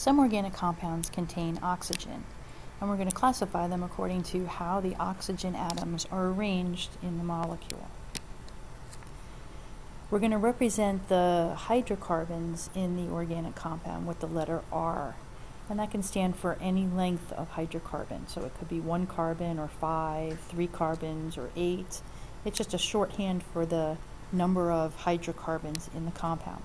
Some organic compounds contain oxygen, and we're going to classify them according to how the oxygen atoms are arranged in the molecule. We're going to represent the hydrocarbons in the organic compound with the letter R, and that can stand for any length of hydrocarbon. So it could be 1 carbon or 5, 3 carbons or 8. It's just a shorthand for the number of hydrocarbons in the compound.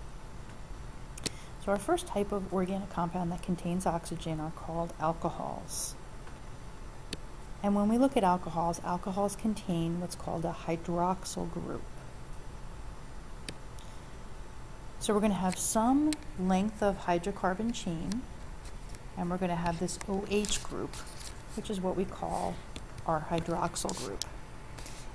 So our first type of organic compound that contains oxygen are called alcohols. And when we look at alcohols, alcohols contain what's called a hydroxyl group. So we're going to have some length of hydrocarbon chain, and we're going to have this OH group, which is what we call our hydroxyl group.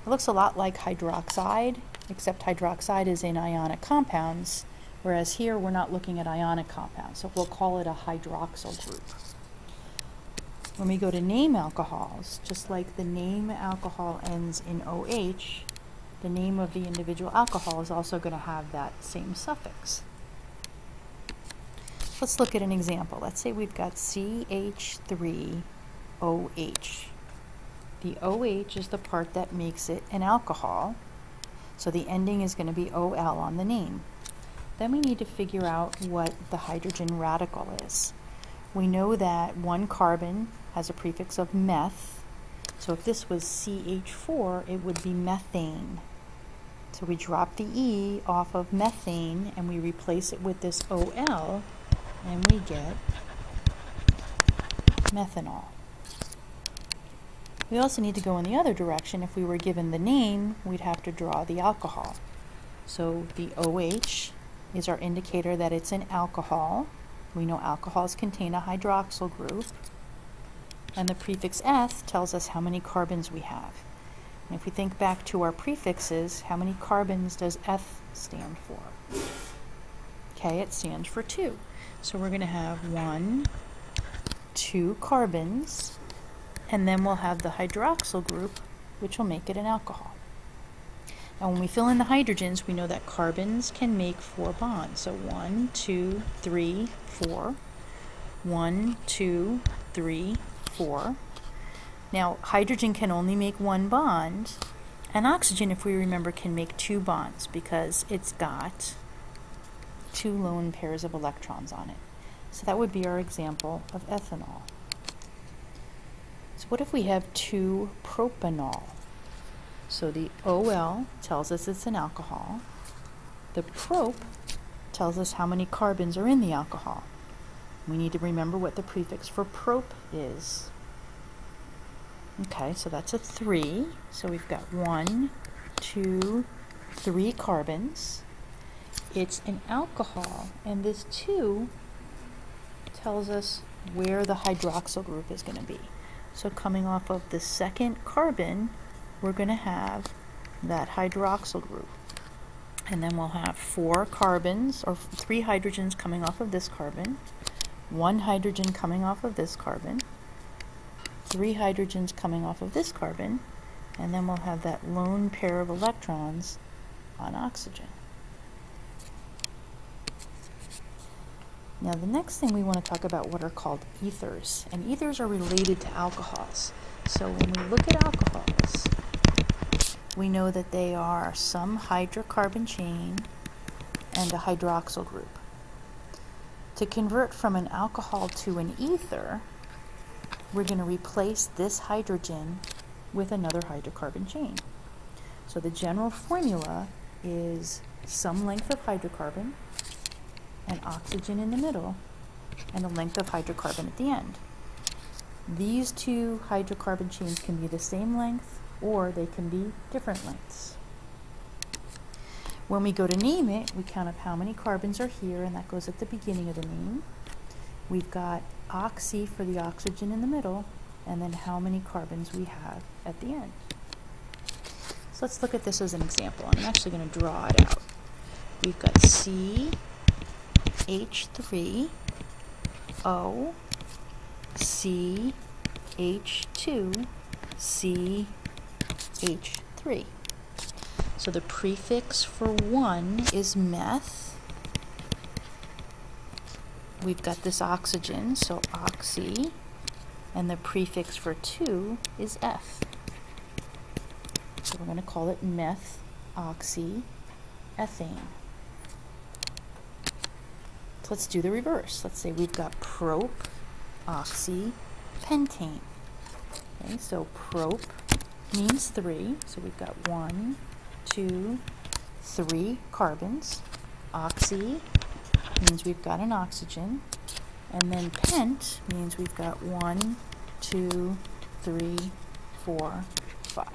It looks a lot like hydroxide, except hydroxide is in ionic compounds, whereas here we're not looking at ionic compounds, so we'll call it a hydroxyl group. When we go to name alcohols, just like the name alcohol ends in OH, the name of the individual alcohol is also going to have that same suffix. Let's look at an example. Let's say we've got CH3OH. The OH is the part that makes it an alcohol, so the ending is going to be OL on the name. Then we need to figure out what the hydrogen radical is. We know that 1 carbon has a prefix of meth, so if this was CH4, it would be methane. So we drop the E off of methane and we replace it with this OL, and we get methanol. We also need to go in the other direction. If we were given the name, we'd have to draw the alcohol. So the OH is our indicator that it's an alcohol. We know alcohols contain a hydroxyl group. And the prefix eth tells us how many carbons we have. And if we think back to our prefixes, how many carbons does eth stand for? Okay, it stands for 2. So we're going to have 1, 2 carbons, and then we'll have the hydroxyl group, which will make it an alcohol. Now when we fill in the hydrogens, we know that carbons can make 4 bonds. So 1, 2, 3, 4. 1, 2, 3, 4. Now hydrogen can only make 1 bond, and oxygen, if we remember, can make 2 bonds because it's got 2 lone pairs of electrons on it. So that would be our example of ethanol. So what if we have 2 propanol? So the OL tells us it's an alcohol. The prop tells us how many carbons are in the alcohol. We need to remember what the prefix for prop is. Okay, so that's a 3. So we've got 1, 2, 3 carbons. It's an alcohol, and this 2 tells us where the hydroxyl group is going to be. So coming off of the second carbon, we're going to have that hydroxyl group. And then we'll have 4 carbons, or 3 hydrogens coming off of this carbon, 1 hydrogen coming off of this carbon, 3 hydrogens coming off of this carbon, and then we'll have that lone pair of electrons on oxygen. Now the next thing we want to talk about what are called ethers, and ethers are related to alcohols. So when we look at alcohols, we know that they are some hydrocarbon chain and a hydroxyl group. To convert from an alcohol to an ether, we're going to replace this hydrogen with another hydrocarbon chain. So the general formula is some length of hydrocarbon, and oxygen in the middle, and a length of hydrocarbon at the end. These 2 hydrocarbon chains can be the same length, or they can be different lengths. When we go to name it, we count up how many carbons are here, and that goes at the beginning of the name. We've got oxy for the oxygen in the middle, and then how many carbons we have at the end. So let's look at this as an example. I'm actually going to draw it out. We've got CH3O, CH2, CH3. So the prefix for 1 is meth, we've got this oxygen, so oxy, and the prefix for 2 is F. So we're going to call it methoxyethane. So let's do the reverse. Let's say we've got prop-oxy pentane. Okay, so prop means 3, so we've got 1, 2, 3 carbons. Oxy means we've got an oxygen, and then pent means we've got 1, 2, 3, 4, 5.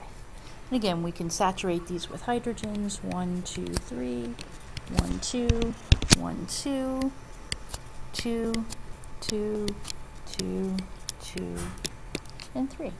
And again, we can saturate these with hydrogens. 1, 2, 3, 1, 2, 1, 2, 2, 2, 2, 2, and 3.